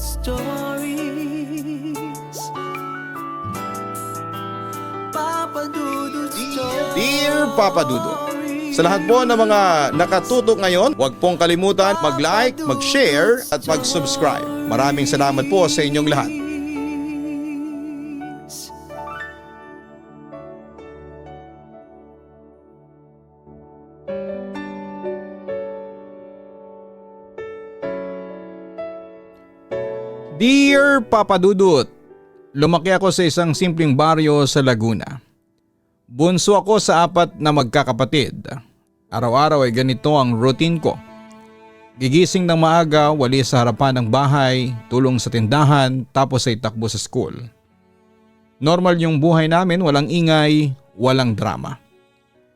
Dear Papa Dudut, sa lahat po ng mga nakatutok ngayon, huwag pong kalimutan mag-like, mag-share at mag-subscribe. Maraming salamat po sa inyong lahat. Dear Papa Dudut, lumaki ako sa isang simpleng baryo sa Laguna. Bunso ako sa 4 na magkakapatid. Araw-araw ay ganito ang routine ko. Gigising ng maaga, walis sa harapan ng bahay, tulong sa tindahan, tapos ay takbo sa school. Normal yung buhay namin, walang ingay, walang drama.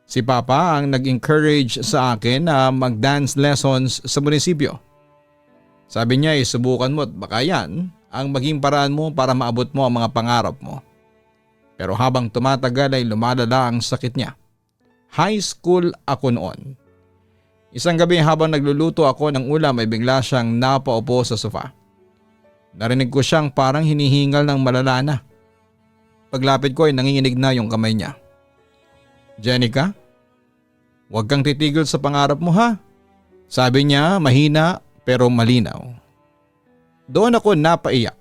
Si Papa ang nag-encourage sa akin na mag-dance lessons sa munisipyo. Sabi niya subukan mo at baka yan ang maging paraan mo para maabot mo ang mga pangarap mo. Pero habang tumatagal ay lumalala ang sakit niya. High school ako noon. Isang gabi habang nagluluto ako ng ulam ay bigla siyang napaupo sa sofa. Narinig ko siyang parang hinihingal ng malala na. Paglapit ko ay nanginginig na yung kamay niya. Jenica, huwag kang titigil sa pangarap mo ha. Sabi niya mahina pero malinaw. Doon ako napaiyak.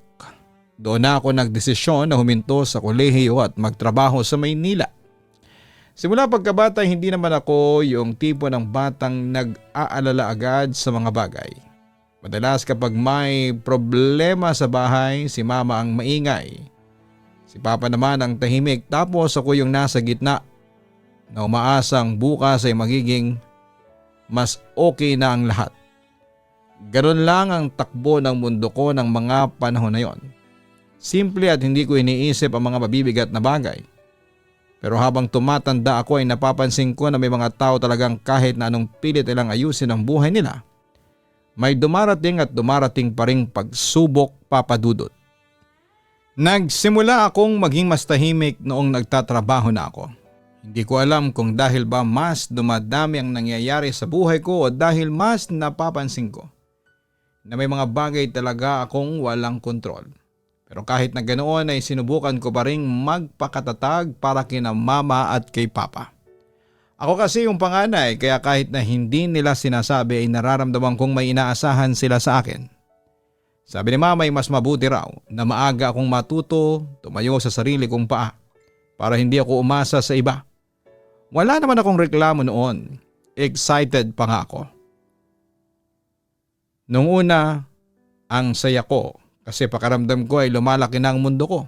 Doon na ako nagdesisyon na huminto sa kolehiyo at magtrabaho sa Maynila. Simula pagkabata hindi naman ako yung tipo ng batang nag-aalala agad sa mga bagay. Madalas kapag may problema sa bahay, si Mama ang maingay. Si Papa naman ang tahimik, tapos ako yung nasa gitna na umaasang bukas ay magiging mas okay na ang lahat. Ganon lang ang takbo ng mundo ko ng mga panahon na yon. Simple at hindi ko iniisip ang mga mabibigat na bagay. Pero habang tumatanda ako ay napapansin ko na may mga tao talagang kahit na anong pilit nilang ayusin ang buhay nila, may dumarating at dumarating pa ring pagsubok, Papa Dudut. Nagsimula akong maging mas tahimik noong nagtatrabaho na ako. Hindi ko alam kung dahil ba mas dumadami ang nangyayari sa buhay ko o dahil mas napapansin ko na may mga bagay talaga akong walang kontrol. Pero kahit na ganoon ay sinubukan ko pa ring magpakatatag para kina Mama at kay Papa. Ako kasi yung panganay kaya kahit na hindi nila sinasabi ay nararamdaman kong may inaasahan sila sa akin. Sabi ni Mama ay mas mabuti raw na maaga akong matuto, tumayo sa sarili kong paa para hindi ako umasa sa iba. Wala naman akong reklamo noon. Excited pa nga ako. Nung una, ang saya ko kasi pakaramdam ko ay lumalaki na ang mundo ko.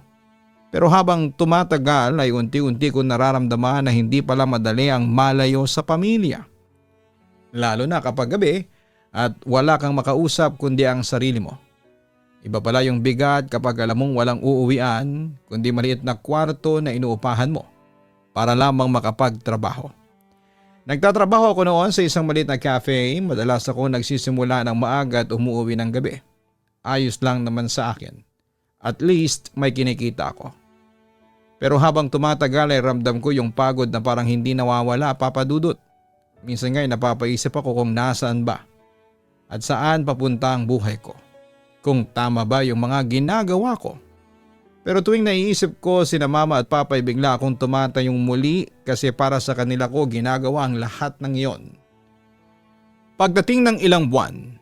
Pero habang tumatagal ay unti-unti ko nararamdaman na hindi pala madali ang malayo sa pamilya. Lalo na kapag gabi at wala kang makausap kundi ang sarili mo. Iba pala yung bigat kapag alam mong walang uuwian kundi maliit na kwarto na inuupahan mo para lamang makapagtrabaho. Nagtatrabaho ako noon sa isang maliit na cafe. Madalas ako nagsisimula ng maaga at umuwi ng gabi. Ayos lang naman sa akin. At least may kinikita ako. Pero habang tumatagal ay ramdam ko yung pagod na parang hindi nawawala, Papa Dudut. Minsan nga'y napapaisip ako kung nasaan ba at saan papunta ang buhay ko. Kung tama ba yung mga ginagawa ko. Pero tuwing naiisip ko sina Mama at Papa ay bigla akong tumatayong muli kasi para sa kanila ko ginagawa ang lahat ng iyon. Pagdating ng ilang buwan,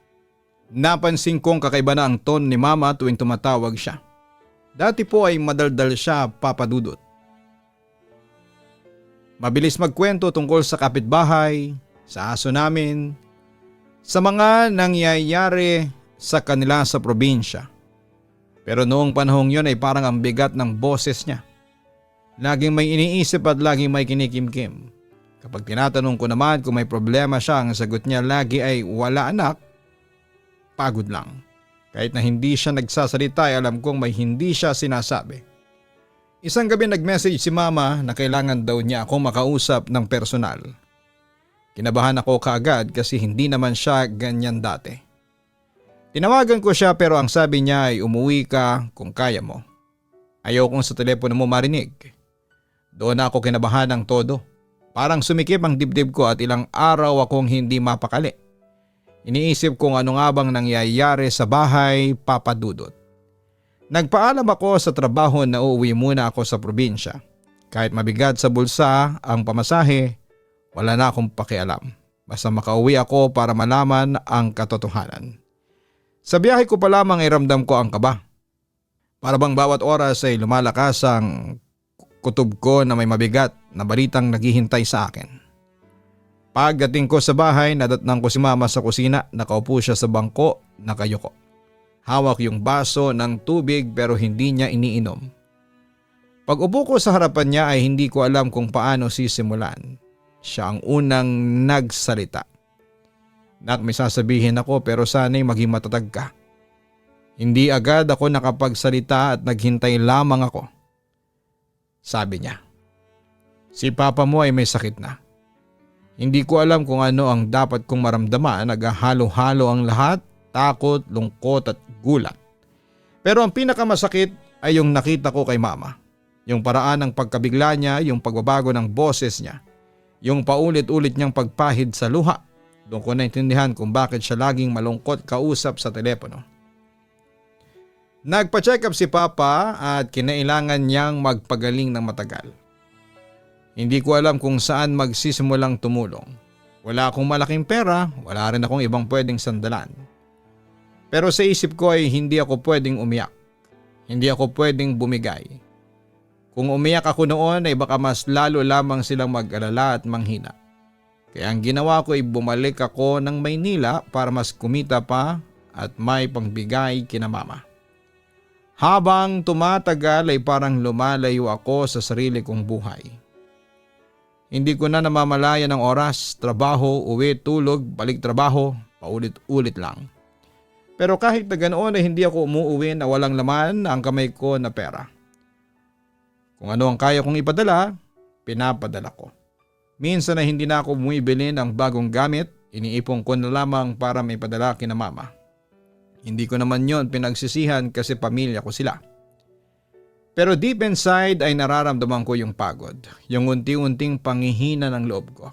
napansin kong kakaiba na ang ton ni Mama tuwing tumatawag siya. Dati po ay madaldal siya, Papa Dudut. Mabilis magkwento tungkol sa kapitbahay, sa aso namin, sa mga nangyayari sa kanila sa probinsya. Pero noong panahong yun ay parang ang bigat ng boses niya. Laging may iniisip at laging may kinikimkim. Kapag tinatanong ko naman kung may problema siya, ang sagot niya lagi ay wala anak, pagod lang. Kahit na hindi siya nagsasalita ay alam kong may hindi siya sinasabi. Isang gabi nag-message si Mama na kailangan daw niya akong makausap ng personal. Kinabahan ako kaagad kasi hindi naman siya ganyan dati. Tinawagan ko siya pero ang sabi niya ay umuwi ka kung kaya mo. Ayaw kong sa telepono mo marinig. Doon ako kinabahan ng todo. Parang sumikip ang dibdib ko at ilang araw akong hindi mapakali. Iniisip kung ano nga bang nangyayari sa bahay, Papa Dudut. Nagpaalam ako sa trabaho na uuwi muna ako sa probinsya. Kahit mabigat sa bulsa ang pamasahe, wala na akong pakialam. Basta makauwi ako para malaman ang katotohanan. Sa biyahe ko pa lamang ay ramdam ko ang kaba. Para bang bawat oras ay lumalakas ang kutob ko na may mabigat na balitang naghihintay sa akin. Pagdating ko sa bahay, nadatnang ko si Mama sa kusina, nakaupo siya sa bangko, nakayuko. Hawak yung baso ng tubig pero hindi niya iniinom. Pag upo ko sa harapan niya ay hindi ko alam kung paano sisimulan. Siya ang unang nagsalita. Nak, may sasabihin ako pero sana'y maging matatag ka. Hindi agad ako nakapagsalita at naghintay lamang ako. Sabi niya, si Papa mo ay may sakit na. Hindi ko alam kung ano ang dapat kong maramdaman, naghahalo-halo ang lahat, takot, lungkot at gulat. Pero ang pinakamasakit ay yung nakita ko kay Mama. Yung paraan ng pagkabigla niya, yung pagbabago ng boses niya, yung paulit-ulit niyang pagpahid sa luha. Doon ko naintindihan kung bakit siya laging malungkot kausap sa telepono. Nagpa-check up si Papa at kinailangan niyang magpagaling ng matagal. Hindi ko alam kung saan magsisimulang tumulong. Wala akong malaking pera, wala rin akong ibang pwedeng sandalan. Pero sa isip ko ay hindi ako pwedeng umiyak. Hindi ako pwedeng bumigay. Kung umiyak ako noon ay baka mas lalo lamang silang mag-alala at manghina. Kaya ang ginawa ko ay bumalik ako ng Maynila para mas kumita pa at may pangbigay kina Mama. Habang tumatagal ay parang lumalayo ako sa sarili kong buhay. Hindi ko na namamalayan ng oras, trabaho, uwi, tulog, balik trabaho, paulit-ulit lang. Pero kahit na ganoon ay hindi ako umuuwi na walang laman ang kamay ko na pera. Kung ano ang kaya kong ipadala, pinapadala ko. Minsan na hindi na ako bumibili ng bagong gamit, iniipon ko na lamang para may padala kina Mama. Hindi ko naman yon pinagsisihan kasi pamilya ko sila. Pero deep inside ay nararamdaman ko yung pagod, yung unti-unting panghihina ng loob ko.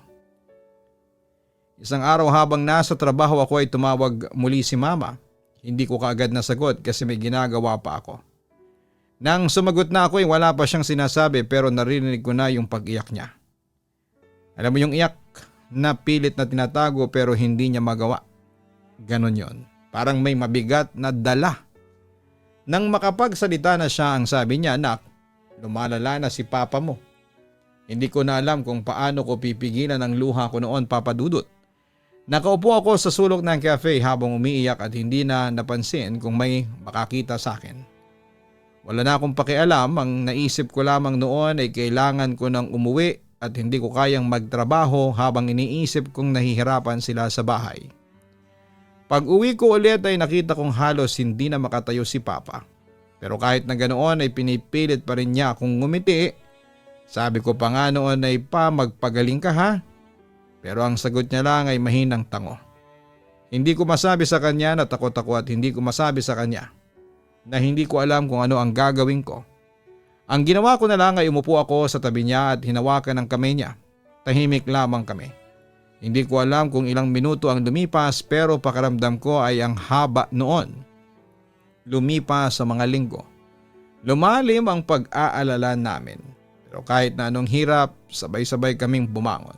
Isang araw habang nasa trabaho ako ay tumawag muli si Mama. Hindi ko kaagad nasagot kasi may ginagawa pa ako. Nang sumagot na ako ay wala pa siyang sinasabi pero narinig ko na yung pag-iyak niya. Alam mo yung iyak na pilit na tinatago pero hindi niya magawa. Ganon yon. Parang may mabigat na dala. Nang makapagsalita na siya ang sabi niya, "Anak, lumalala na si Papa mo." Hindi ko na alam kung paano ko pipigilan ang luha ko noon, Papa Dudut. Nakaupo ako sa sulok ng cafe habang umiiyak at hindi na napansin kung may makakita sa akin. Wala na akong pakialam, ang naisip ko lamang noon ay kailangan ko nang umuwi at hindi ko kayang magtrabaho habang iniisip kong nahihirapan sila sa bahay. Pag uwi ko ulit ay nakita kong halos hindi na makatayo si Papa. Pero kahit na ganoon ay pinipilit pa rin niya akong ngumiti. Sabi ko pa nga noon ay, "Pa, magpagaling ka ha?" Pero ang sagot niya lang ay mahinang tango. Hindi ko masabi sa kanya na takot ako at hindi ko masabi sa kanya na hindi ko alam kung ano ang gagawin ko. Ang ginawa ko na lang ay umupo ako sa tabi niya at hinawakan ang kamay niya. Tahimik lamang kami. Hindi ko alam kung ilang minuto ang lumipas pero pakiramdam ko ay ang haba noon. Lumipas sa mga linggo. Lumalim ang pag-aalala namin. Pero kahit na anong hirap, sabay-sabay kaming bumangon.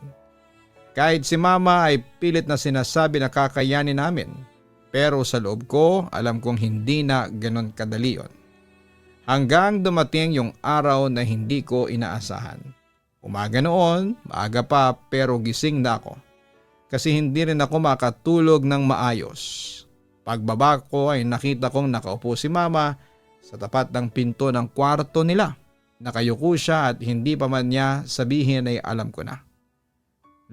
Kahit si Mama ay pilit na sinasabi na kakayanin namin. Pero sa loob ko, alam kong hindi na ganon kadali yon. Hanggang dumating yung araw na hindi ko inaasahan. Umaga noon, maaga pa pero gising na ako. Kasi hindi rin ako makatulog ng maayos. Pagbaba ko ay nakita kong nakaupo si Mama sa tapat ng pinto ng kwarto nila. Nakayuko siya at hindi pa man niya sabihin ay alam ko na.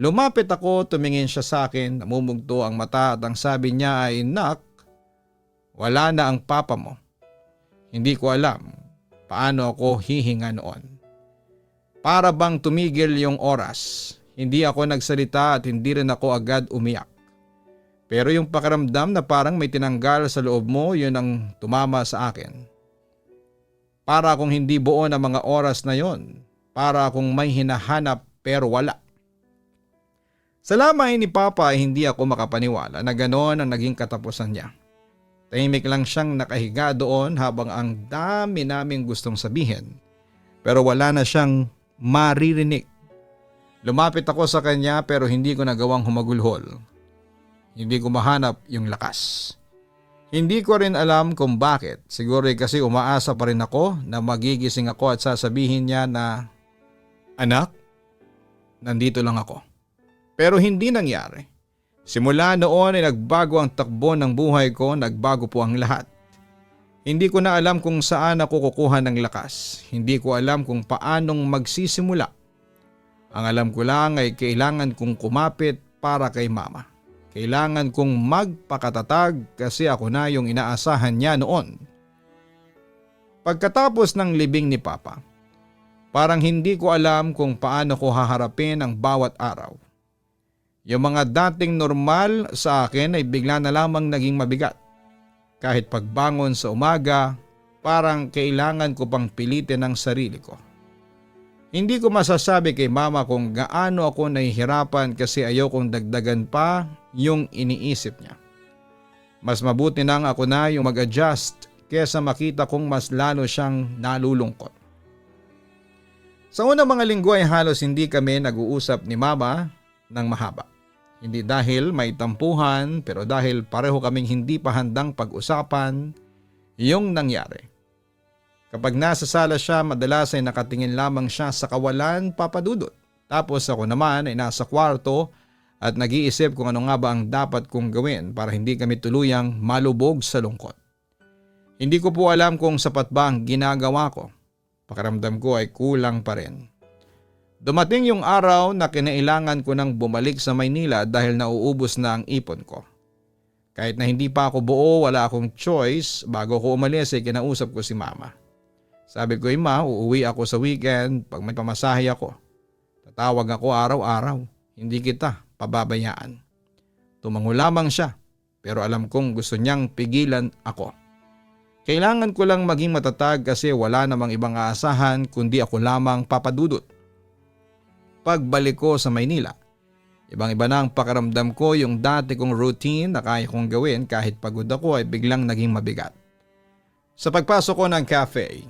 Lumapit ako, tumingin siya sa akin, namumugto ang mata at ang sabi niya ay, "Nak, wala na ang Papa mo." Hindi ko alam paano ako hihinga noon. Para bang tumigil yung oras. Hindi ako nagsalita at hindi rin ako agad umiyak. Pero yung pakiramdam na parang may tinanggal sa loob mo, yun ang tumama sa akin. Para akong hindi buo na mga oras na yon. Para akong may hinahanap pero wala. Sa lamay ni Papa ay hindi ako makapaniwala na ganoon ang naging katapusan niya. Tahimik lang siyang nakahiga doon habang ang dami naming gustong sabihin pero wala na siyang maririnig. Lumapit ako sa kanya pero hindi ko nagawang humagulhol. Hindi ko mahanap yung lakas. Hindi ko rin alam kung bakit. Siguro kasi umaasa pa rin ako na magigising ako at sasabihin niya na, "Anak, nandito lang ako." Pero hindi nangyari. Simula noon ay nagbago ang takbo ng buhay ko, nagbago po ang lahat. Hindi ko na alam kung saan ako kukuha ng lakas. Hindi ko alam kung paanong magsisimula. Ang alam ko lang ay kailangan kong kumapit para kay Mama. Kailangan kong magpakatatag kasi ako na yung inaasahan niya noon. Pagkatapos ng libing ni Papa, parang hindi ko alam kung paano ko haharapin ang bawat araw. Yung mga dating normal sa akin ay bigla na lamang naging mabigat. Kahit pagbangon sa umaga, parang kailangan ko pang pilitin ang sarili ko. Hindi ko masasabi kay Mama kung gaano ako nahihirapan kasi ayaw kong dagdagan pa yung iniisip niya. Mas mabuti nang ako na yung mag-adjust kesa makita kong mas lalo siyang nalulungkot. Sa unang mga linggo ay halos hindi kami nag-uusap ni Mama ng mahaba. Hindi dahil may tampuhan pero dahil pareho kaming hindi pa handang pag-usapan yung nangyari. Kapag nasa sala siya, madalas ay nakatingin lamang siya sa kawalan, Papa Dudut. Tapos ako naman ay nasa kwarto at nag-iisip kung ano nga ba ang dapat kong gawin para hindi kami tuluyang malubog sa lungkot. Hindi ko po alam kung sapat ba ang ginagawa ko. Pakiramdam ko ay kulang pa rin. Dumating yung araw na kinailangan ko nang bumalik sa Maynila dahil nauubos na ang ipon ko. Kahit na hindi pa ako buo, wala akong choice, bago ko umalis ay kinausap ko si Mama. Sabi ko, "Ma, uuwi ako sa weekend pag may pamasahe ako. Tatawag ako araw-araw, hindi kita pababayaan." Tumango lamang siya pero alam kong gusto niyang pigilan ako. Kailangan ko lang maging matatag kasi wala namang ibang aasahan kundi ako lamang, Papa Dudut. Pagbalik ko sa Maynila, ibang-iba na ang pakiramdam ko, yung dati kong routine na kaya kong gawin kahit pagod ako ay biglang naging mabigat. Sa pagpasok ko ng cafe,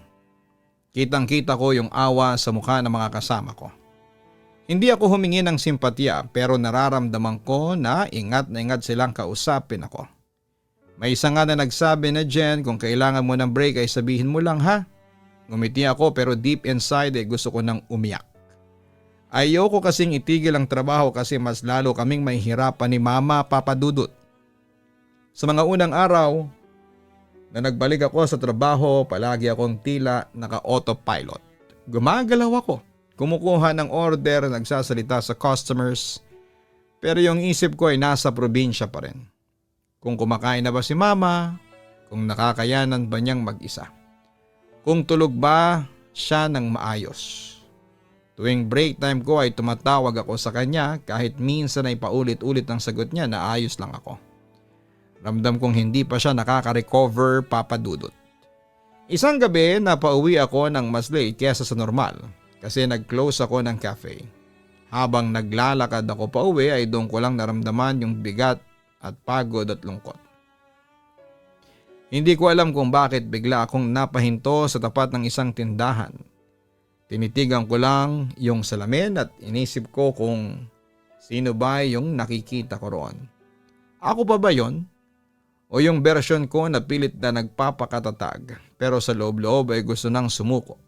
kitang-kita ko yung awa sa mukha ng mga kasama ko. Hindi ako humingi ng simpatya pero nararamdaman ko na ingat silang kausapin ako. May isa nga na nagsabi na, "Jen, kung kailangan mo ng break ay sabihin mo lang ha." Ngumiti ako pero deep inside ay gusto ko nang umiyak. Ayoko kasing itigil ang trabaho kasi mas lalo kaming mahihirapan ni Mama, Papa Dudut. Sa mga unang araw na nagbalik ako sa trabaho, palagi akong tila naka-autopilot. Gumagalaw ako, kumukuha ng order, nagsasalita sa customers, pero yung isip ko ay nasa probinsya pa rin. Kung kumakain na ba si Mama, kung nakakayanan ba niyang mag-isa, kung tulog ba siya ng maayos. Tuwing break time ko ay tumatawag ako sa kanya kahit minsan ay paulit-ulit ang sagot niya na ayos lang ako. Ramdam kong hindi pa siya nakaka-recover, Papa Dudut. Isang gabi napauwi ako ng mas late kesa sa normal kasi nag-close ako ng cafe. Habang naglalakad ako pauwi ay doon ko lang naramdaman yung bigat at pagod at lungkot. Hindi ko alam kung bakit bigla akong napahinto sa tapat ng isang tindahan. Tinitigan ko lang yung salamin at inisip ko kung sino ba yung nakikita ko roon. Ako pa ba yon? O yung version ko na pilit na nagpapakatatag pero sa loob-loob ay gusto nang sumuko?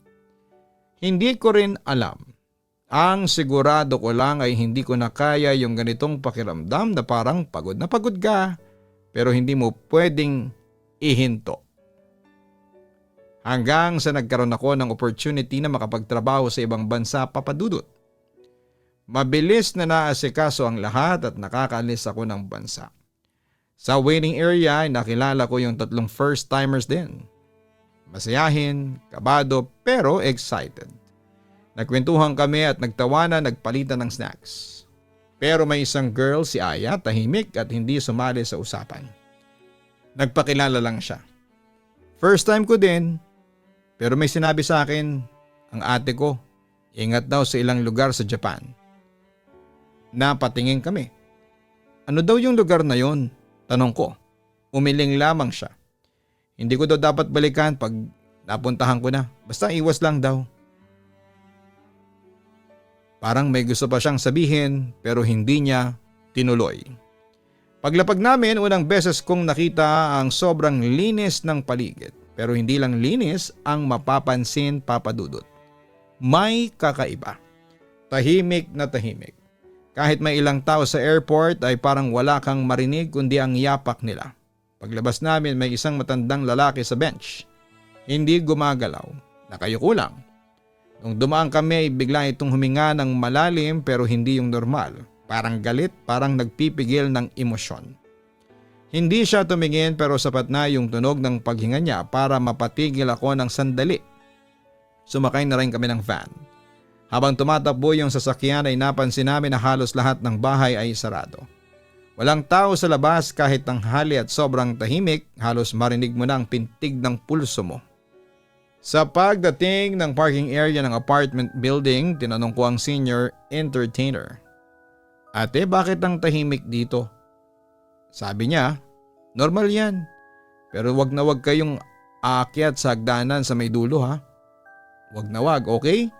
Hindi ko rin alam. Ang sigurado ko lang ay hindi ko na kaya yung ganitong pakiramdam na parang pagod na pagod ka pero hindi mo pwedeng ihinto. Hanggang sa nagkaroon ako ng opportunity na makapagtrabaho sa ibang bansa, Papa Dudut. Mabilis na naasikaso ang lahat at nakakaalis ako ng bansa. Sa waiting area ay nakilala ko yung 3 first timers din. Masayahin, kabado pero excited. Nagkwentuhan kami at nagtawanan, nagpalitan ng snacks. Pero may isang girl, si Aya, tahimik at hindi sumali sa usapan. Nagpakilala lang siya. First time ko din. Pero may sinabi sa akin, ang ate ko, ingat daw sa ilang lugar sa Japan. Napatingin kami. Ano daw yung lugar na yon? Tanong ko. Umiling lamang siya. Hindi ko daw dapat balikan pag napuntahan ko na. Basta iwas lang daw. Parang may gusto pa siyang sabihin pero hindi niya tinuloy. Paglapag namin, unang beses kong nakita ang sobrang linis ng paligid. Pero hindi lang linis ang mapapansin, Papa Dudut. May kakaiba. Tahimik na tahimik. Kahit may ilang tao sa airport ay parang wala kang marinig kundi ang yapak nila. Paglabas namin may isang matandang lalaki sa bench. Hindi gumagalaw. Nakayuko lang. Nung dumaan kami ay bigla itong huminga ng malalim pero hindi yung normal. Parang galit, parang nagpipigil ng emosyon. Hindi siya tumingin pero sapat na yung tunog ng paghinga niya para mapatigil ako ng sandali. Sumakay na rin kami ng van. Habang tumatakbo yung sasakyan ay napansin namin na halos lahat ng bahay ay sarado. Walang tao sa labas kahit tanghali at sobrang tahimik, halos marinig mo na ang pintig ng pulso mo. Sa pagdating ng parking area ng apartment building, tinanong ko ang senior entertainer. Ate, bakit ang tahimik dito? Sabi niya, normal yan. Pero wag na wag kayong aakyat sa hagdanan sa may dulo ha. Wag na wag, okay?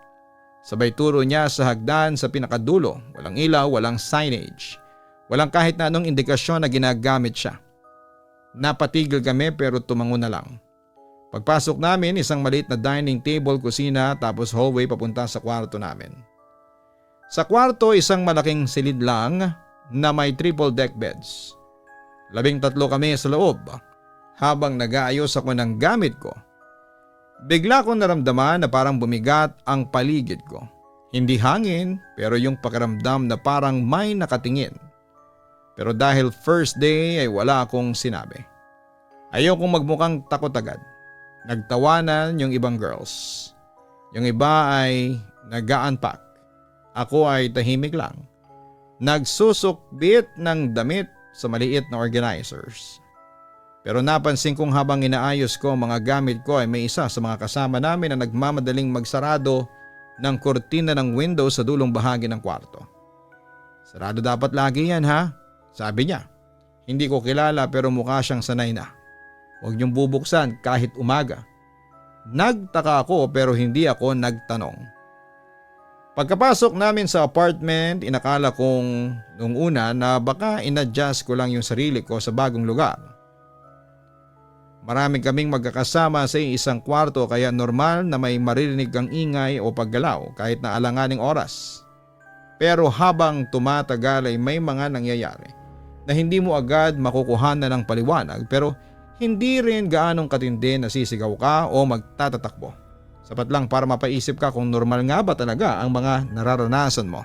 Sabay turo niya sa hagdan sa pinakadulo. Walang ilaw, walang signage. Walang kahit na anong indikasyon na ginagamit siya. Napatigil kami pero tumango na lang. Pagpasok namin, isang maliit na dining table, kusina tapos hallway papunta sa kwarto namin. Sa kwarto, isang malaking silid lang na may triple deck beds. 13 kami sa loob. Habang nag-aayos ako ng gamit ko, bigla kong naramdaman na parang bumigat ang paligid ko. Hindi hangin pero yung pakiramdam na parang may nakatingin. Pero dahil first day ay wala akong sinabi. Ayokong magmukhang takot agad. Nagtawanan yung ibang girls. Yung iba ay nag-a-unpack. Ako ay tahimik lang. Nagsusukbit ng damit sa maliit na organizers. Pero napansin kong habang inaayos ko ang mga gamit ko ay may isa sa mga kasama namin na nagmamadaling magsarado ng kurtina ng window sa dulong bahagi ng kwarto. Sarado dapat lagi yan ha? Sabi niya. Hindi ko kilala pero mukha siyang sanay na. Huwag niyong bubuksan kahit umaga. Nagtaka ako pero hindi ako nagtanong. Pagkapasok namin sa apartment, inakala kong nung una na baka inadjust ko lang yung sarili ko sa bagong lugar. Marami kaming magkakasama sa isang kwarto kaya normal na may maririnig kang ingay o paggalaw kahit na alanganing oras. Pero habang tumatagal ay may mga nangyayari na hindi mo agad makukuhanan ng paliwanag pero hindi rin gaanong katindi na sisigaw ka o magtatatakbo. Sapat lang para mapaisip ka kung normal nga ba talaga ang mga nararanasan mo.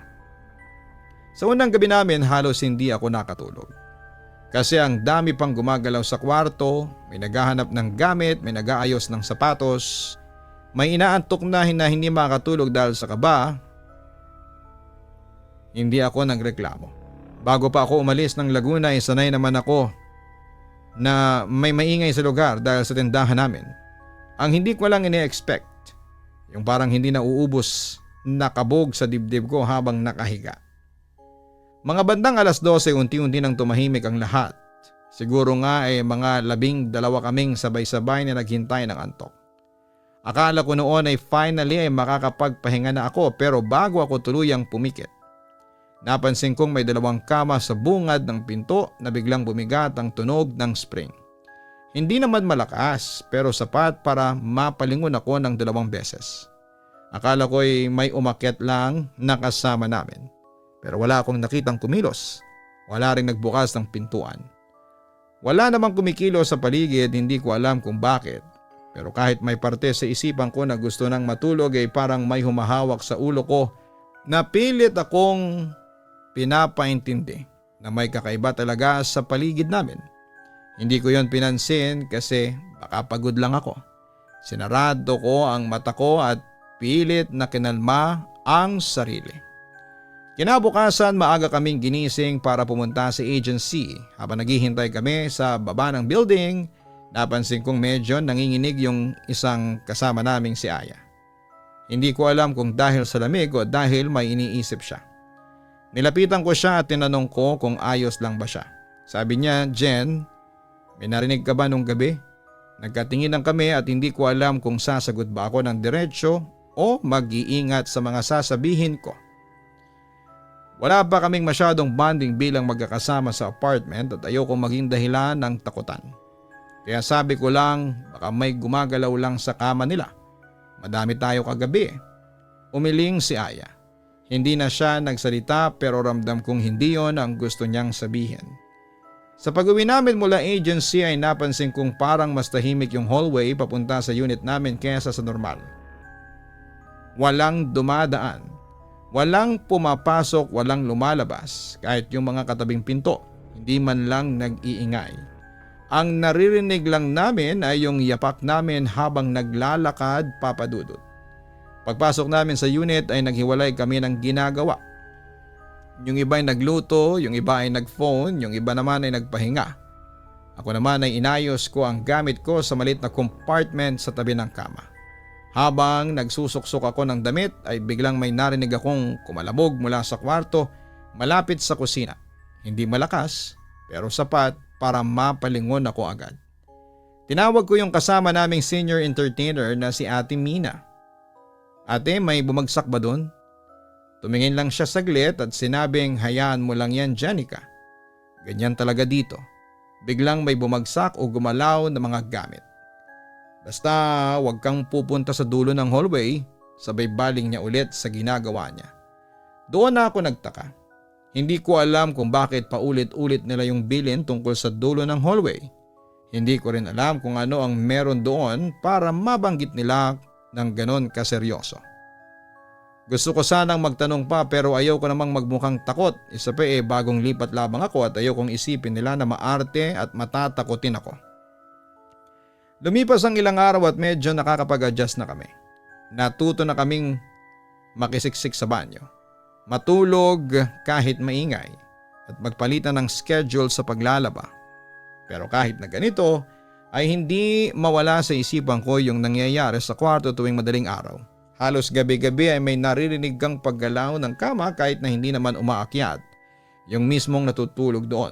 Sa unang gabi namin halos hindi ako nakatulog. Kasi ang dami pang gumagalaw sa kwarto, may naghahanap ng gamit, may nag-aayos ng sapatos, may inaantok na hindi makatulog dahil sa kaba. Hindi ako nagreklamo. Bago pa ako umalis ng Laguna ay sanay naman ako na may maingay sa lugar dahil sa tindahan namin. Ang hindi ko lang ini-expect, yung parang hindi na uubos nakabog sa dibdib ko habang nakahiga. Mga bandang 12:00 unti-unti nang tumahimik ang lahat. Siguro nga ay mga 12 kaming sabay-sabay na naghintay ng antok. Akala ko noon ay finally ay makakapagpahinga na ako pero bago ako tuluyang pumikit, napansin kong may 2 kama sa bungad ng pinto na biglang bumigat ang tunog ng spring. Hindi naman malakas pero sapat para mapalingon ako ng 2 beses. Akala ko ay may umakyat lang na kasama namin. Pero wala akong nakitang kumilos. Wala rin nagbukas ng pintuan. Wala namang kumikilos sa paligid, hindi ko alam kung bakit. Pero kahit may parte sa isipan ko na gusto nang matulog ay parang may humahawak sa ulo ko na pilit akong pinapaintindi na may kakaiba talaga sa paligid namin. Hindi ko yon pinansin kasi baka pagod lang ako. Sinarado ko ang mata ko at pilit na kinalma ang sarili. Kinabukasan maaga kaming ginising para pumunta sa agency. Habang naghihintay kami sa baba ng building, napansin kong medyo nanginginig yung isang kasama naming si Aya. Hindi ko alam kung dahil sa lamig o dahil may iniisip siya. Nilapitan ko siya at tinanong ko kung ayos lang ba siya. Sabi niya, Jen, may narinig ka ba nung gabi? Nagkatinginan kami at hindi ko alam kung sasagot ba ako ng diretsyo o mag-iingat sa mga sasabihin ko. Wala pa kaming masyadong bonding bilang magkakasama sa apartment at ayoko maging dahilan ng takutan. Kaya sabi ko lang baka may gumagalaw lang sa kama nila. Madami tayo kagabi. Umiling si Aya. Hindi na siya nagsalita pero ramdam kong hindi yon ang gusto niyang sabihin. Sa pag-uwi namin mula agency ay napansin kong parang mas tahimik yung hallway papunta sa unit namin kaysa sa normal. Walang dumadaan. Walang pumapasok, walang lumalabas, kahit yung mga katabing pinto, hindi man lang nag-iingay. Ang naririnig lang namin ay yung yapak namin habang naglalakad papadudot. Pagpasok namin sa unit ay naghiwalay kami ng ginagawa. Yung iba ay nagluto, yung iba ay nagphone, yung iba naman ay nagpahinga. Ako naman ay inayos ko ang gamit ko sa maliit na compartment sa tabi ng kama. Habang nagsusuksok ako ng damit ay biglang may narinig akong kumalabog mula sa kwarto malapit sa kusina. Hindi malakas pero sapat para mapalingon ako agad. Tinawag ko yung kasama naming senior entertainer na si Ate Mina. Ate, may bumagsak ba doon? Tumingin lang siya saglit at sinabing hayaan mo lang yan, Janica. Ganyan talaga dito. Biglang may bumagsak o gumalaw na mga gamit. Basta wag kang pupunta sa dulo ng hallway, sabay baling niya ulit sa ginagawa niya. Doon na ako nagtaka. Hindi ko alam kung bakit paulit-ulit nila yung bilin tungkol sa dulo ng hallway. Hindi ko rin alam kung ano ang meron doon para mabanggit nila ng ganon kaseryoso. Gusto ko sanang magtanong pa pero ayaw ko namang magmukhang takot. Isa pa bagong lipat labang ako at ayaw kong isipin nila na maarte at matatakotin ako. Lumipas ang ilang araw at medyo nakakapag-adjust na kami. Natuto na kaming makisiksik sa banyo, matulog kahit maingay at magpalitan ng schedule sa paglalaba. Pero kahit na ganito ay hindi mawala sa isipan ko yung nangyayari sa kwarto tuwing madaling araw. Halos gabi-gabi ay may naririnig kang paggalaw ng kama kahit na hindi naman umaakyat yung mismong natutulog doon.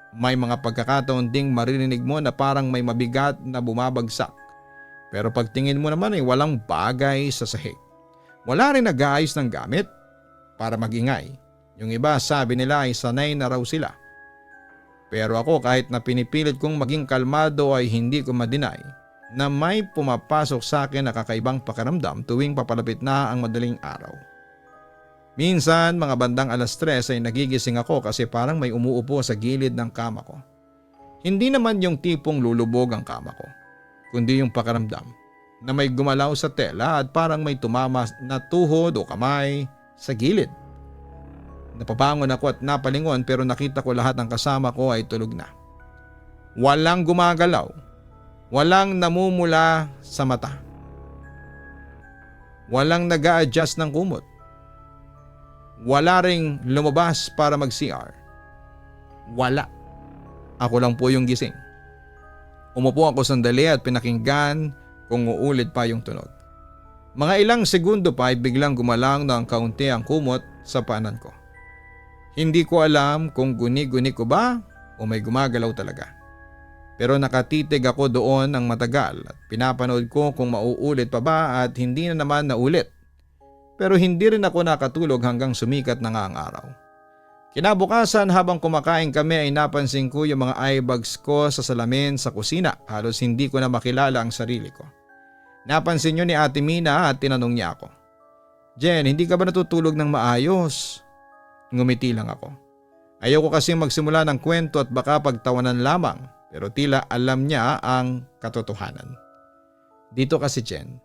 May mga pagkakataon ding maririnig mo na parang may mabigat na bumabagsak. Pero pagtingin mo naman ay walang bagay sa sahig. Wala rin nag-aayos ng gamit para magingay. Yung iba sabi nila ay sanay na raw sila. Pero ako kahit na pinipilit kong maging kalmado ay hindi ko ma-deny na may pumapasok sa akin na kakaibang pakiramdam tuwing papalapit na ang madaling araw. Minsan mga bandang 3:00 ay nagigising ako kasi parang may umuupo sa gilid ng kama ko. Hindi naman yung tipong lulubog ang kama ko, kundi yung pakiramdam na may gumalaw sa tela at parang may tumama na tuhod o kamay sa gilid. Napabangon ako at napalingon pero nakita ko lahat ng kasama ko ay tulog na. Walang gumagalaw, walang namumula sa mata, walang nag-a-adjust ng kumot. Wala ring lumabas para mag-CR. Wala. Ako lang po yung gising. Umupo ako sandali at pinakinggan kung uulit pa yung tunog. Mga ilang segundo pa ay biglang gumalang ng kaunti ang kumot sa paanan ko. Hindi ko alam kung guni-guni ko ba o may gumagalaw talaga. Pero nakatitig ako doon ng matagal at pinapanood ko kung mauulit pa ba at hindi na naman naulit. Pero hindi rin ako nakatulog hanggang sumikat na nga ang araw. Kinabukasan habang kumakain kami ay napansin ko yung mga eye bags ko sa salamin sa kusina. Halos hindi ko na makilala ang sarili ko. Napansin yun ni Ate Mina at tinanong niya ako. Jen, hindi ka ba natutulog ng maayos? Ngumiti lang ako. Ayoko kasi magsimula ng kwento at baka pagtawanan lamang. Pero tila alam niya ang katotohanan. Dito kasi Jen,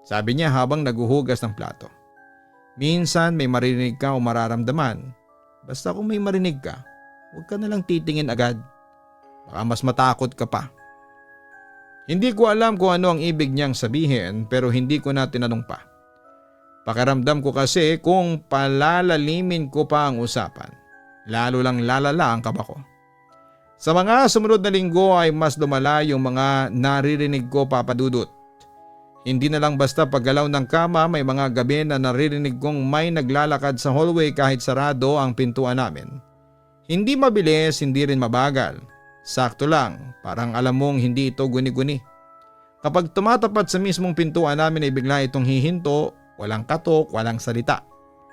sabi niya habang naguhugas ng plato. Minsan may marinig ka o mararamdaman. Basta kung may marinig ka, huwag ka nalang titingin agad. Baka mas matakot ka pa. Hindi ko alam kung ano ang ibig niyang sabihin pero hindi ko na tinanong pa. Pakiramdam ko kasi kung palalalimin ko pa ang usapan, lalo lang lalala ang kaba ko. Sa mga sumunod na linggo ay mas lumala yung mga naririnig ko papadudot. Hindi na lang basta paggalaw ng kama, may mga gabi na naririnig kong may naglalakad sa hallway kahit sarado ang pintuan namin. Hindi mabilis, hindi rin mabagal. Sakto lang, parang alam mong hindi ito guni-guni. Kapag tumatapat sa mismong pintuan namin ay bigla itong hihinto, walang katok, walang salita.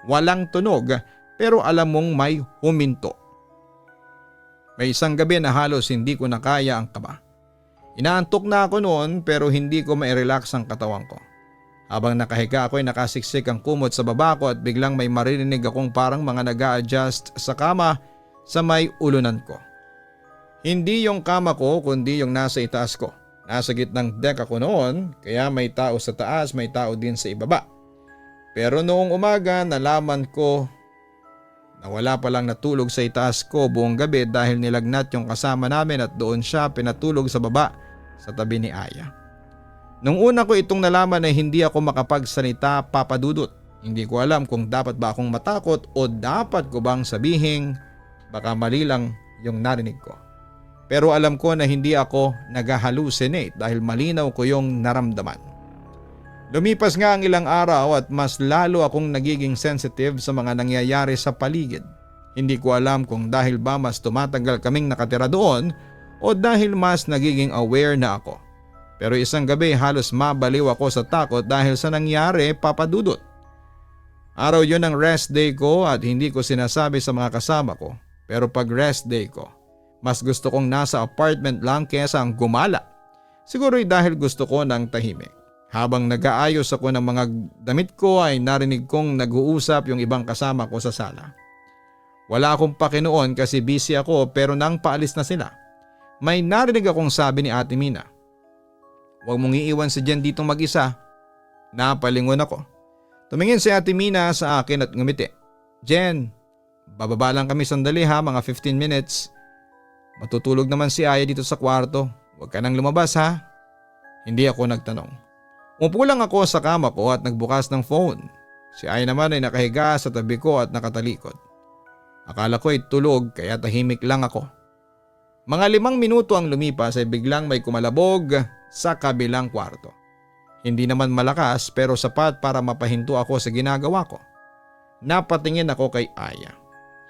Walang tunog, pero alam mong may huminto. May isang gabi na halos hindi ko nakaya ang kaba. Inaantok na ako noon pero hindi ko ma-relax ang katawan ko. Habang nakahiga ako ay nakasiksik ang kumot sa baba ko at biglang may maririnig akong parang mga nag-a-adjust sa kama sa may ulunan ko. Hindi yung kama ko kundi yung nasa itaas ko. Nasa gitnang deck ako noon kaya may tao sa taas, may tao din sa ibaba. Pero noong umaga nalaman ko na wala palang natulog sa itaas ko buong gabi dahil nilagnat yung kasama namin at doon siya pinatulog sa baba sa tabi ni Aya. Nung una ko itong nalaman ay hindi ako makapagsalita, Papa Dudut. Hindi ko alam kung dapat ba akong matakot o dapat ko bang sabihing baka mali lang yung narinig ko. Pero alam ko na hindi ako nag-hallucinate dahil malinaw ko yung naramdaman. Lumipas nga ang ilang araw at mas lalo akong nagiging sensitive sa mga nangyayari sa paligid. Hindi ko alam kung dahil ba mas tumatagal kaming nakatira doon o dahil mas nagiging aware na ako. Pero isang gabi halos mabaliw ako sa takot dahil sa nangyari, Papa Dudut. Araw yun ang rest day ko at hindi ko sinasabi sa mga kasama ko. Pero pag rest day ko, mas gusto kong nasa apartment lang kesa ang gumala. Siguro'y dahil gusto ko ng tahimik. Habang nag-aayos ako ng mga damit ko ay narinig kong nag-uusap yung ibang kasama ko sa sala. Wala akong pakinoon kasi busy ako pero nang paalis na sila, may narinig akong sabi ni Ate Mina. Huwag mong iiwan si Jen ditong mag-isa. Napalingon ako. Tumingin si Ate Mina sa akin at ngumiti. Jen, bababa lang kami sandali ha, mga 15 minutes. Matutulog naman si Aya dito sa kwarto. Huwag ka nang lumabas ha. Hindi ako nagtanong. Umupo lang ako sa kama ko at nagbukas ng phone. Si Aya naman ay nakahiga sa tabi ko at nakatalikod. Akala ko ay tulog kaya tahimik lang ako. Mga 5 minuto ang lumipas ay biglang may kumalabog sa kabilang kwarto. Hindi naman malakas pero sapat para mapahinto ako sa ginagawa ko. Napatingin ako kay Aya.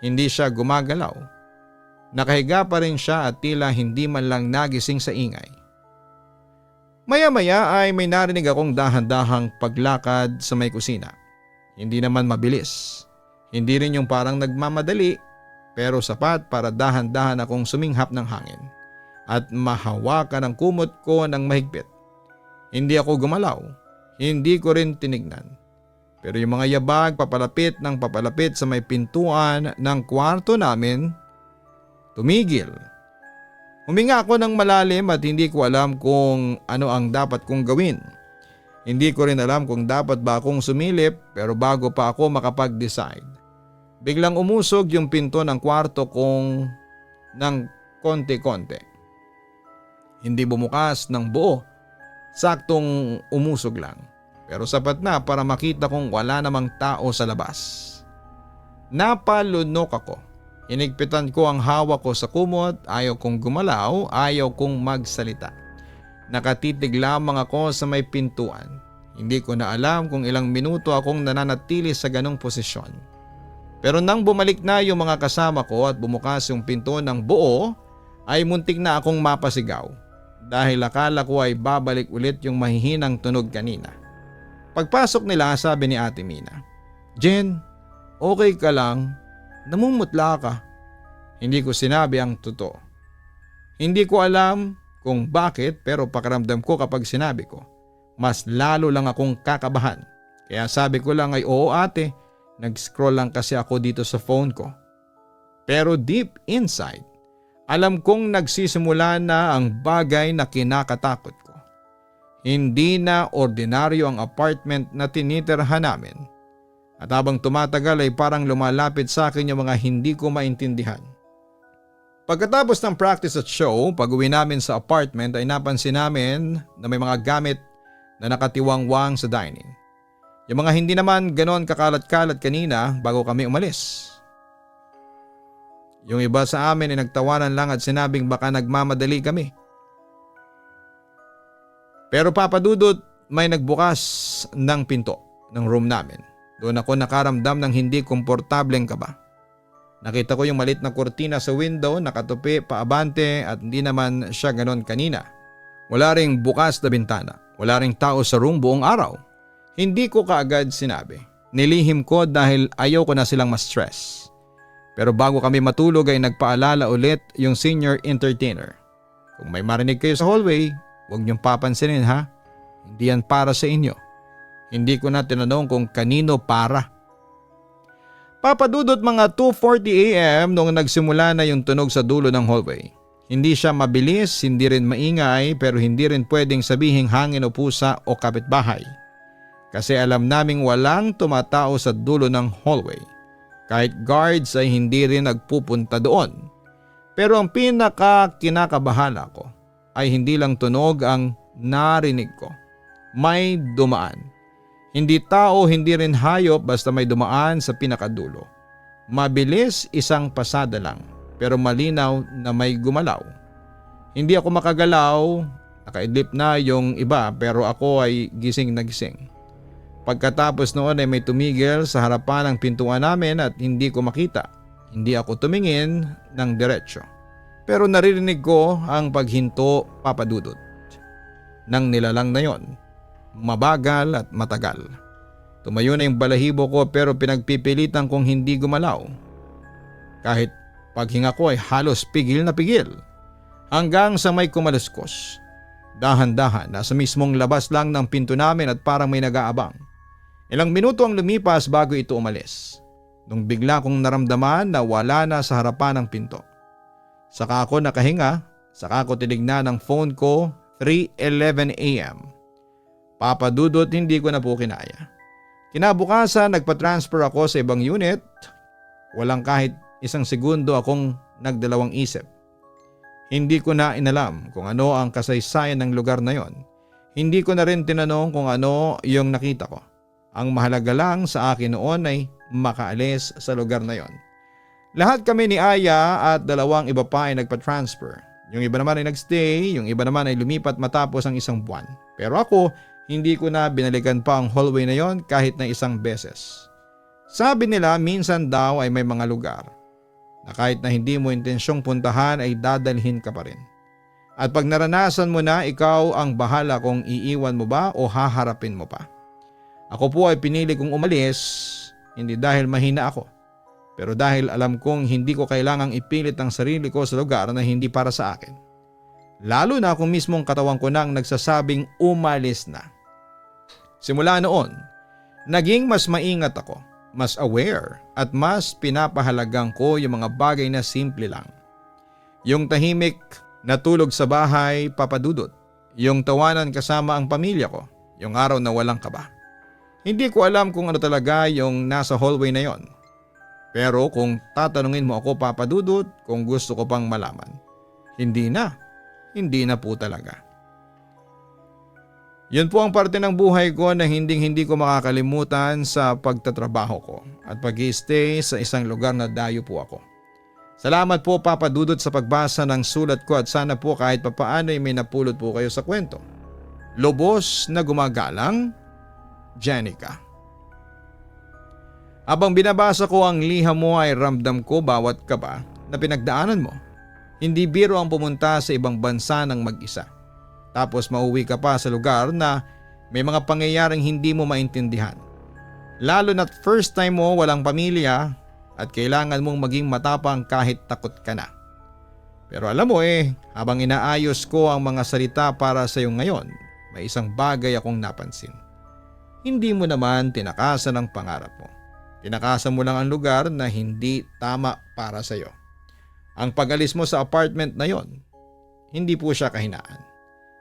Hindi siya gumagalaw. Nakahiga pa rin siya at tila hindi man lang nagising sa ingay. Maya-maya ay may narinig akong dahan-dahang paglakad sa may kusina. Hindi naman mabilis. Hindi rin yung parang nagmamadali pero sapat para dahan-dahan akong suminghap ng hangin at mahawakan ang kumot ko ng mahigpit. Hindi ako gumalaw. Hindi ko rin tinignan. Pero yung mga yabag papalapit ng papalapit sa may pintuan ng kwarto namin, tumigil. Huminga ako ng malalim at hindi ko alam kung ano ang dapat kong gawin. Hindi ko rin alam kung dapat ba akong sumilip pero bago pa ako makapag-decide, biglang umusog yung pinto ng kwarto kong ng konti-konti. Hindi bumukas ng buo, saktong umusog lang. Pero sapat na para makita kong wala namang tao sa labas. Napalunok ako. Hinigpitan ko ang hawak ko sa kumot, ayaw kong gumalaw, ayaw kong magsalita. Nakatitig lamang ako sa may pintuan. Hindi ko na alam kung ilang minuto akong nananatili sa ganong posisyon. Pero nang bumalik na yung mga kasama ko at bumukas yung pinto ng buo, ay muntik na akong mapasigaw. Dahil akala ko ay babalik ulit yung mahihinang tunog kanina. Pagpasok nila sabi ni Ate Mina, Jen, okay ka lang? Namumutla ka. Hindi ko sinabi ang totoo. Hindi ko alam kung bakit pero pakiramdam ko kapag sinabi ko, mas lalo lang akong kakabahan. Kaya sabi ko lang ay oo ate, nag-scroll lang kasi ako dito sa phone ko. Pero deep inside, alam kong nagsisimula na ang bagay na kinakatakot ko. Hindi na ordinaryo ang apartment na tinitirhan namin. At habang tumatagal ay parang lumalapit sa akin yung mga hindi ko maintindihan. Pagkatapos ng practice at show, pag-uwi namin sa apartment ay napansin namin na may mga gamit na nakatiwangwang sa dining. Yung mga hindi naman ganon kakalat-kalat kanina bago kami umalis. Yung iba sa amin ay nagtawanan lang at sinabing baka nagmamadali kami. Pero Papa Dudut, may nagbukas ng pinto ng room namin. Doon ako nakaramdam ng hindi komportableng kaba. Nakita ko yung malit na kurtina sa window, nakatupi paabante at hindi naman siya ganon kanina. Wala ring bukas na bintana, wala ring tao sa room buong araw. Hindi ko kaagad sinabi. Nilihim ko dahil ayaw ko na silang ma-stress. Pero bago kami matulog ay nagpaalala ulit yung senior entertainer. Kung may marinig kayo sa hallway, huwag niyong papansinin ha. Hindi yan para sa inyo. Hindi ko na tinanong kung kanino para. Papadudot mga 2:40 AM nung nagsimula na yung tunog sa dulo ng hallway. Hindi siya mabilis, hindi rin maingay pero hindi rin pwedeng sabihing hangin o pusa o kapitbahay. Kasi alam naming walang tumatao sa dulo ng hallway. Kahit guards ay hindi rin nagpupunta doon. Pero ang pinaka kinakabahala ko ay hindi lang tunog ang narinig ko. May dumaan. Hindi tao, hindi rin hayop basta may dumaan sa pinakadulo. Mabilis, isang pasada lang pero malinaw na may gumalaw. Hindi ako makagalaw, nakaidlip na yung iba pero ako ay gising na gising. Pagkatapos noon ay may tumigil sa harapan ng pintuan namin at hindi ko makita. Hindi ako tumingin ng diretsyo. Pero naririnig ko ang paghinto papadudot. Nang nilalang na yon. Mabagal at matagal. Tumayo na yung balahibo ko pero pinagpipilitan kong hindi gumalaw. Kahit paghinga ko ay halos pigil na pigil. Hanggang sa may kumaluskos. Dahan-dahan nasa mismong labas lang ng pinto namin at parang may nag-aabang. Ilang minuto ang lumipas bago ito umalis. Nung bigla kong naramdaman na wala na sa harapan ng pinto. Saka ako nakahinga, saka ako tinignan ng phone ko 3:11 AM. Papadudot hindi ko na po kinaya. Kinabukasan nagpa-transfer ako sa ibang unit. Walang kahit isang segundo akong nagdalawang isip. Hindi ko na inalam kung ano ang kasaysayan ng lugar na yon. Hindi ko na rin tinanong kung ano yung nakita ko. Ang mahalaga lang sa akin noon ay makaalis sa lugar na yon. Lahat kami ni Aya at dalawang iba pa ay nagpa-transfer. Yung iba naman ay nagstay, yung iba naman ay lumipat matapos ang isang buwan. Pero ako, hindi ko na binalikan pa ang hallway na yon kahit na isang beses. Sabi nila minsan daw ay may mga lugar na kahit na hindi mo intensyong puntahan ay dadalhin ka pa rin. At pag naranasan mo na, ikaw ang bahala kung iiwan mo ba o haharapin mo pa. Ako po ay pinili kong umalis, hindi dahil mahina ako, pero dahil alam kong hindi ko kailangang ipilit ang sarili ko sa lugar na hindi para sa akin. Lalo na kung mismong katawan ko nang nagsasabing umalis na. Simula noon, naging mas maingat ako, mas aware at mas pinapahalagang ko yung mga bagay na simple lang. Yung tahimik na tulog sa bahay, papadudot. Yung tawanan kasama ang pamilya ko, yung araw na walang kaba. Hindi ko alam kung ano talaga yung nasa hallway na yon. Pero kung tatanungin mo ako papadudot kung gusto ko pang malaman, hindi na po talaga. Yun po ang parte ng buhay ko na hindi ko makakalimutan sa pagtatrabaho ko at pag-i-stay sa isang lugar na dayo po ako. Salamat po papadudot sa pagbasa ng sulat ko at sana po kahit papaano ay may napulot po kayo sa kwento. Lubos na gumagalang, Jenica. Habang binabasa ko ang liham mo ay ramdam ko bawat kaba na pinagdaanan mo. Hindi biro ang pumunta sa ibang bansa ng mag-isa. Tapos mauwi ka pa sa lugar na may mga pangyayaring hindi mo maintindihan. Lalo na't first time mo walang pamilya at kailangan mong maging matapang kahit takot ka na. Pero alam mo habang inaayos ko ang mga salita para sa iyo ngayon, may isang bagay akong napansin. Hindi mo naman tinakasan ang pangarap mo. Tinakasan mo lang ang lugar na hindi tama para sa iyo. Ang pag-alis mo sa apartment na yon, hindi po siya kahinaan.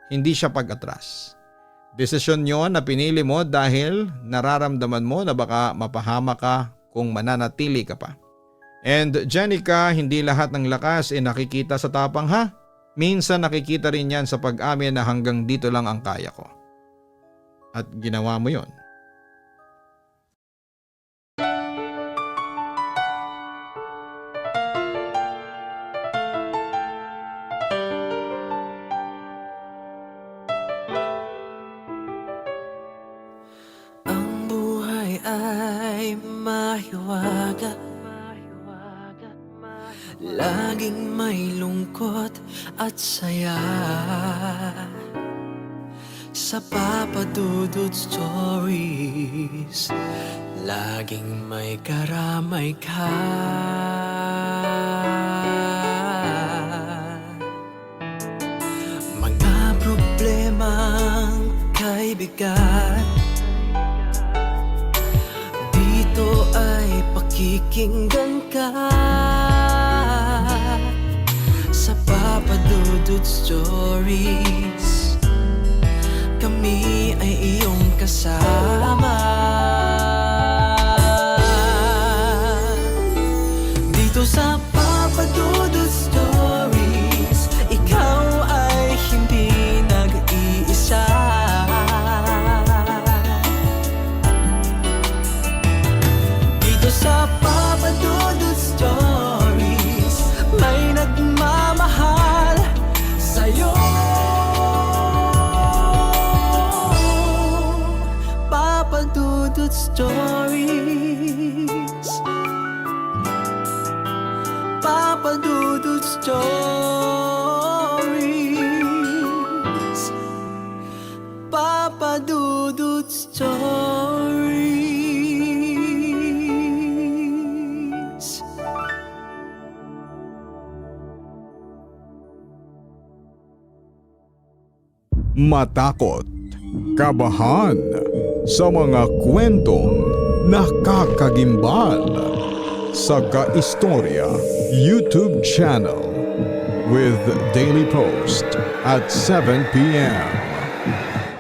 Hindi siya pag-atras. Desisyon yon na pinili mo dahil nararamdaman mo na baka mapahama ka kung mananatili ka pa. And Jenica, hindi lahat ng lakas nakikita sa tapang ha. Minsan nakikita rin yan sa pag-amin na hanggang dito lang ang kaya ko. At ginawa mo yon. ay mahiwaga, laging may lungkot at saya. Sa Papa Dudut Stories, laging may karamay ka. Mga problemang kaibigan, dito ay pakikinggan ka. Sa Papa Dudut Stories, kami ay iyong kasama. Dito sa Papa Dudut Stories, ikaw ay hindi nag-iisa. Dito sa Papa Dudut Stories, may nagmamahal sa'yo. Papa Dudut Stories, Papa Dudut Stories, Papa Dudut Stories. Matakot, kabahan sa mga kwentong nakakagimbal sa Kaistorya YouTube channel with daily post at 7 p.m.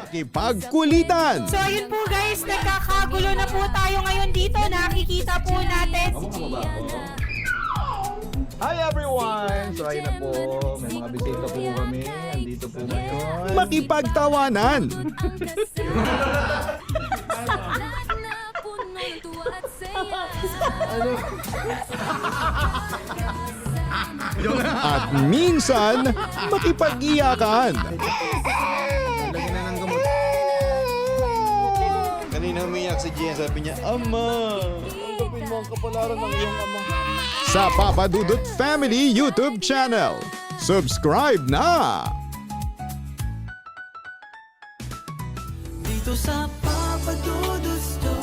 Makipagkulitan! So ayun po guys, nagkakagulo na po tayo ngayon dito. Nakikita po natin si Hi everyone! So ayun na po, may mga bisita po kami. Andito po ngayon. Makipagtawanan! At minsan, makipag-iyakan. Lagyan na ng gamot. Kanina umiyak si Jen, sabi niya, Ama, tanggapin mo ang kapalaran ng iyong ama. Sa Papa Dudut Family YouTube channel. Subscribe na! Dito sa Papa Dudut Stories.